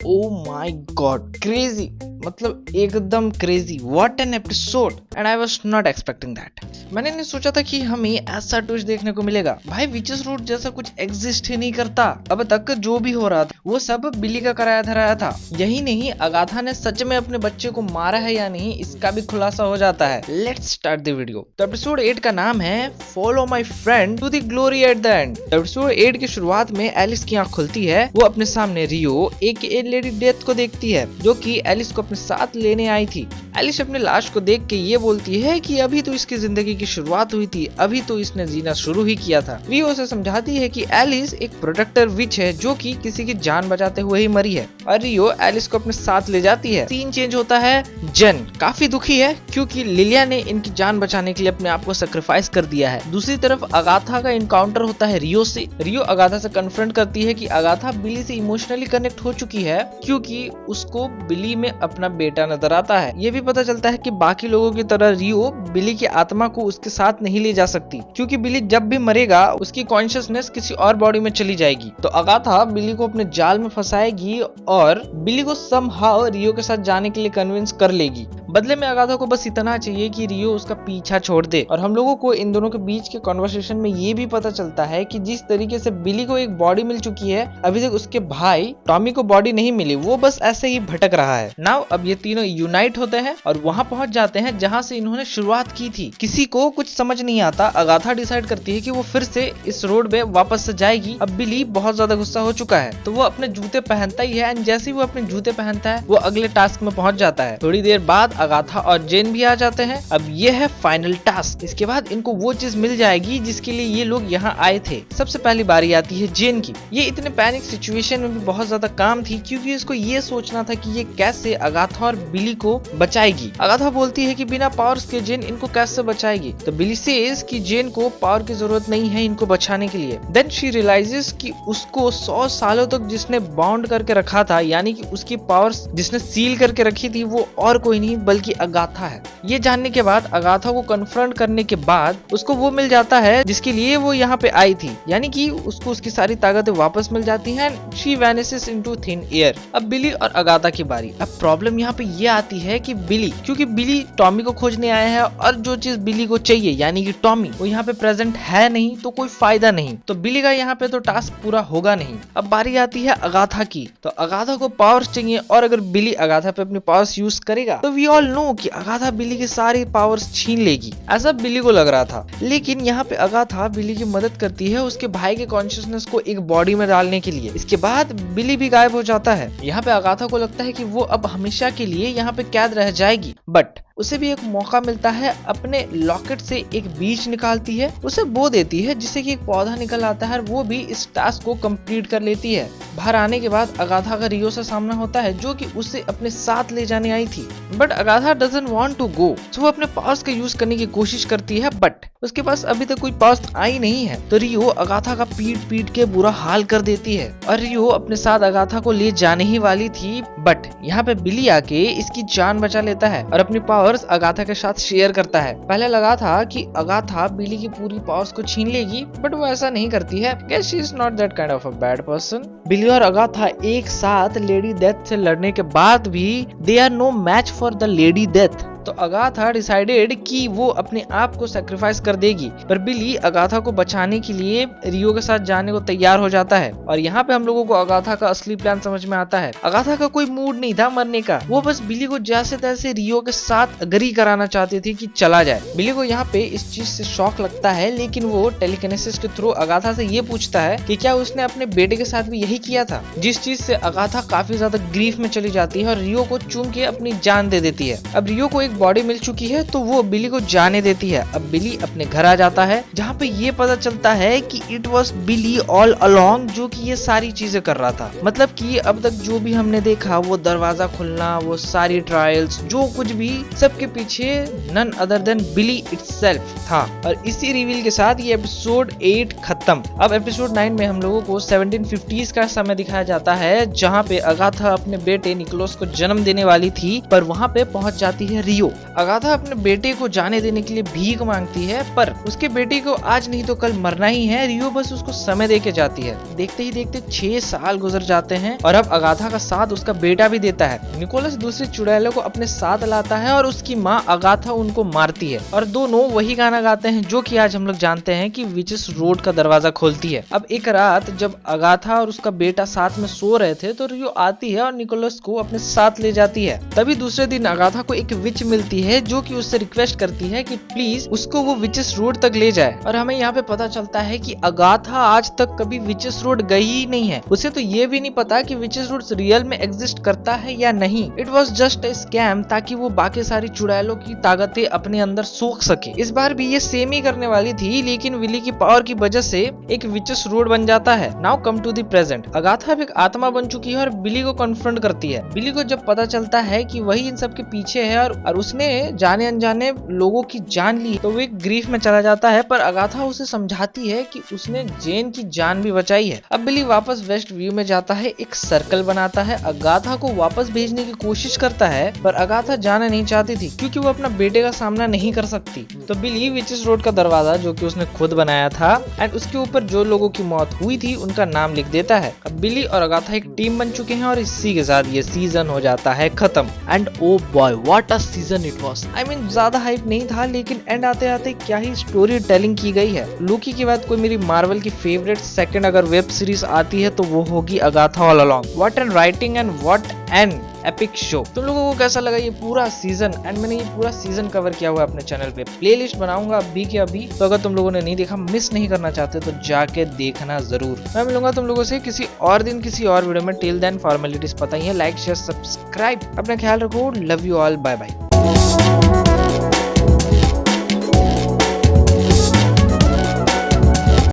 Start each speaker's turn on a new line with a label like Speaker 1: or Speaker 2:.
Speaker 1: Oh my God, crazy, मतलब एकदम crazy. What an episode, and I was not expecting that. मैंने नहीं सोचा था कि हमें ऐसा ट्विस्ट देखने को मिलेगा। भाई विचेस रोड जैसा कुछ एग्जिस्ट ही नहीं करता। अब तक जो भी हो रहा था वो सब बिली का कराया धराया था। यही नहीं, अगाथा ने सच में अपने बच्चे को मारा है या नहीं इसका भी खुलासा हो जाता है। Let's start the video. तो एपिसोड 8 का नाम है follow my friend to the glory at the end. Episode 8 की शुरुआत में एलिस की आंख खुलती है। वो अपने सामने रियो एक लेडी डेथ को देखती है जो कि एलिस को अपने साथ लेने आई थी। एलिस अपने लाश को देख के ये बोलती है कि अभी तो इसकी जिंदगी की शुरुआत हुई थी, अभी तो इसने जीना शुरू ही किया था। रियो उसे समझाती है कि एलिस एक प्रोटेक्टर विच है जो कि किसी की जान बचाते हुए ही मरी है, और रियो एलिस को अपने साथ ले जाती है। सीन चेंज होता है। जेन काफी दुखी है क्योंकि लिलिया ने इनकी जान बचाने के लिए अपने आप को सेक्रीफाइस कर दिया है। दूसरी तरफ अगाथा का इनकाउंटर होता है रियो से। रियो अगाथा से कन्फ्रंट करती है कि अगाथा बिली से इमोशनली कनेक्ट हो चुकी है क्योंकि उसको बिली में अपना बेटा नजर आता है। ये भी पता चलता है कि बाकी लोगों की तरह रियो बिली की आत्मा को उसके साथ नहीं ले जा सकती क्योंकि बिली जब भी मरेगा उसकी कॉन्शियसनेस किसी और बॉडी में चली जाएगी। तो अगाथा बिली को अपने जाल में फंसाएगी और बिली को समहाउ रियो के साथ जाने के लिए कन्विंस कर लेगी। बदले में अगाथा को बस इतना चाहिए कि रियो उसका पीछा छोड़ दे। और हम लोगों को इन दोनों के बीच के कॉन्वर्सेशन में ये भी पता चलता है कि जिस तरीके से बिली को एक बॉडी मिल चुकी है, अभी तक उसके भाई टॉमी को बॉडी नहीं मिली, वो बस ऐसे ही भटक रहा है। नाउ अब ये तीनों यूनाइट होते हैं और वहां पहुंच जाते हैं जहां से इन्होंने शुरुआत की थी। किसी को कुछ समझ नहीं आता। अगाथा डिसाइड करती है कि वो फिर से इस रोड पे वापस से जाएगी। अब बिली बहुत ज्यादा गुस्सा हो चुका है तो वो अपने जूते पहनता ही है, एंड जैसे ही वो अपने जूते पहनता है वो अगले टास्क में पहुंच जाता है। थोड़ी देर बाद अगाथा और जेन भी आ जाते हैं। अब ये है फाइनल टास्क। इसके बाद इनको वो चीज मिल जाएगी जिसके लिए ये लोग यहाँ आए थे। सबसे पहली बारी आती है जेन की। ये इतने पैनिक सिचुएशन में भी बहुत ज्यादा काम थी क्योंकि इसको ये सोचना था कि ये कैसे अगाथा और बिली को बचाएगी। अगाथा बोलती है कि बिना पावर्स के जेन इनको कैसे बचाएगी। तो बिली सेज कि जेन को पावर की जरूरत नहीं है इनको बचाने के लिए। देन शी रियलाइजेस कि उसको 100 सालों तक जिसने बाउंड करके रखा था, यानी कि उसकी पावर्स जिसने सील करके रखी थी, वो और कोई नहीं बल्कि अगाथा है। ये जानने के बाद अगाथा को कन्फ्रंट करने के बाद उसको वो मिल जाता है जिसके लिए वो यहाँ पे आई थी, यानी कि उसको उसकी सारी ताकतें वापस मिल जाती हैं। She vanishes into thin air. अब बिली और अगाथा की बारी। अब प्रॉब्लम यहाँ पे ये आती है कि बिली, क्योंकि बिली टॉमी को खोजने आया है और जो चीज बिली को चाहिए यानी कि टॉमी, वो यहाँ पे प्रेजेंट है नहीं, तो कोई फायदा नहीं। तो बिली का यहाँ पे तो टास्क पूरा होगा नहीं। अब बारी आती है अगाथा की। तो अगाथा को पावर्स चाहिए और अगर बिली अगाथा पे अपनी पावर्स यूज करेगा तो वी ऑल नो कि अगाथा बिली की सारी पावर्स छीन लेगी। ऐसा बिली को लग रहा था, लेकिन यहाँ पे अगाथा बिली की मदद करती है उसके भाई के कॉन्शियसनेस को एक बॉडी में डालने के लिए। इसके बाद बिली भी गायब हो जाता है। यहाँ पे अगाथा को लगता है कि वो अब हमेशा के लिए यहाँ पे कैद रह जाएगी, बट उसे भी एक मौका मिलता है। अपने लॉकेट से एक बीज निकालती है, उसे बो देती है जिससे कि एक पौधा निकल आता है और वो भी इस टास्क को कंप्लीट कर लेती है। बाहर आने के बाद अगाथा का रियो से सामना होता है जो कि उसे अपने साथ ले जाने आई थी, but Agatha doesn't want to go. तो वो अपने पावर्स का यूज करने की कोशिश करती है, बट उसके पास अभी तक कोई पावर्स आई नहीं है। तो रियो अगाथा का पीट पीट के बुरा हाल कर देती है और रियो अपने साथ अगाथा को ले जाने ही वाली थी, बट यहाँ पे बिली आके इसकी जान बचा लेता है और अपनी पावर्स अगाथा के साथ शेयर करता है। पहले लगा था कि अगाथा बिली की पूरी पावर्स को छीन लेगी, बट वो ऐसा नहीं करती है। Guess she is not that kind of a bad person। बिली और अगाथा एक साथ लेडी डेथ से लड़ने के बाद भी they are no match for the lady death। तो अगाथा डिसाइडेड कि वो अपने आप को सैक्रिफाइस कर देगी, पर बिली अगाथा को बचाने के लिए रियो के साथ जाने को तैयार हो जाता है। और यहाँ पे हम लोगों को अगाथा का असली प्लान समझ में आता है। अगाथा का कोई मूड नहीं था मरने का, वो बस बिली को जैसे तैसे रियो के साथ अग्री कराना चाहती थी कि चला जाए। बिली को यहाँ पे इस चीज से शॉक लगता है, लेकिन वो टेलीकिनेसिस के थ्रू अगाथा से ये पूछता है कि क्या उसने अपने बेटे के साथ भी यही किया था, जिस चीज से अगाथा काफी ज्यादा ग्रीफ में चली जाती है और रियो को चूम के अपनी जान दे देती है। अब रियो को एक बॉडी मिल चुकी है तो वो बिली को जाने देती है। अब बिली अपने घर आ जाता है जहाँ पे ये पता चलता है कि it was Billy all along जो कि ये सारी चीजें कर रहा था। मतलब कि अब तक जो भी हमने देखा, वो दरवाजा खुलना, वो सारी ट्रायल्स, जो कुछ भी, सबके पीछे नन अदर देन बिली इटसेल्फ था। और इसी रिवील के साथ ये एपिसोड 8 खत्म। अब एपिसोड 9 में हम लोगों को 1750s का समय दिखाया जाता है जहाँ पे अगाथा अपने बेटे निकोलस को जन्म देने वाली थी, पर वहाँ पे पहुंच जाती है रियो। रियो। अगाथा अपने बेटे को जाने देने के लिए भीख मांगती है, पर उसके बेटे को आज नहीं तो कल मरना ही है। रियो बस उसको समय दे के जाती है। देखते ही देखते 6 साल गुजर जाते हैं और अब अगाथा का साथ उसका बेटा भी देता है। निकोलस दूसरे चुड़ैलों को अपने साथ लाता है और उसकी माँ अगाथा उनको मारती है और दोनों वही गाना गाते हैं जो कि आज हम लोग जानते हैं कि विचेस रोड का दरवाजा खोलती है। अब एक रात जब अगाथा और उसका बेटा साथ में सो रहे थे तो रियो आती है और निकोलस को अपने साथ ले जाती है। तभी दूसरे दिन अगाथा को एक विच मिलती है जो कि उससे रिक्वेस्ट करती है कि प्लीज उसको वो विचेस रोड तक ले जाए। और हमें यहाँ पे पता चलता है कि अगाथा आज तक कभी विचेस रोड गई ही नहीं है। उसे तो ये भी नहीं पता कि विचेस रोड रियल में एग्जिस्ट करता है या नहीं। It was just a scam ताकि वो बाकी सारी चुड़ैलों की ताकतें अपने अंदर सोख सके। इस बार भी ये सेम ही करने वाली थी, लेकिन विली की पावर की वजह से एक विचेस रोड बन जाता है। Now come to the present. Agatha अब एक आत्मा बन चुकी है और बिली को कन्फ्रंट करती है। बिली को जब पता चलता है कि वही इन सब के पीछे है और उसने जाने अनजाने लोगों की जान ली, तो वो एक ग्रीफ में चला जाता है। पर अगाथा उसे समझाती है कि उसने जेन की जान भी बचाई है। अब बिली वापस वेस्ट व्यू में जाता है, एक सर्कल बनाता है, अगाथा को वापस भेजने की कोशिश करता है, पर अगाथा जाना नहीं चाहती थी क्योंकि वो अपना बेटे का सामना नहीं कर सकती। तो बिली विचेस रोड का दरवाजा जो कि उसने खुद बनाया था एंड उसके ऊपर जो लोगों की मौत हुई थी उनका नाम लिख देता है। अब बिली और अगाथा एक टीम बन चुके हैं और इसी के साथ ये सीजन हो जाता है खत्म। And oh boy what a season it was. I mean ज्यादा हाइप नहीं था, लेकिन एंड आते आते क्या ही स्टोरी टेलिंग की गई है। लोकी के बाद कोई मेरी मार्वल की फेवरेट सेकंड अगर वेब सीरीज आती है तो वो होगी Agatha all along. What an writing and what an epic show. तुम लोगों को कैसा लगा ये पूरा सीजन? एंड मैंने ये पूरा सीजन कवर किया हुआ है अपने चैनल पे। प्लेलिस्ट बनाऊंगा अभी के अभी, तो अगर तुम लोगों ने नहीं देखा, मिस नहीं करना चाहते तो जाके देखना जरूर। मैं मिलूंगा तुम लोगों से किसी और दिन किसी और वीडियो में। टिल देन फॉर्मेलिटीज पता ही है, लाइक शेयर सब्सक्राइब। अपना ख्याल रखो, love you all, bye bye.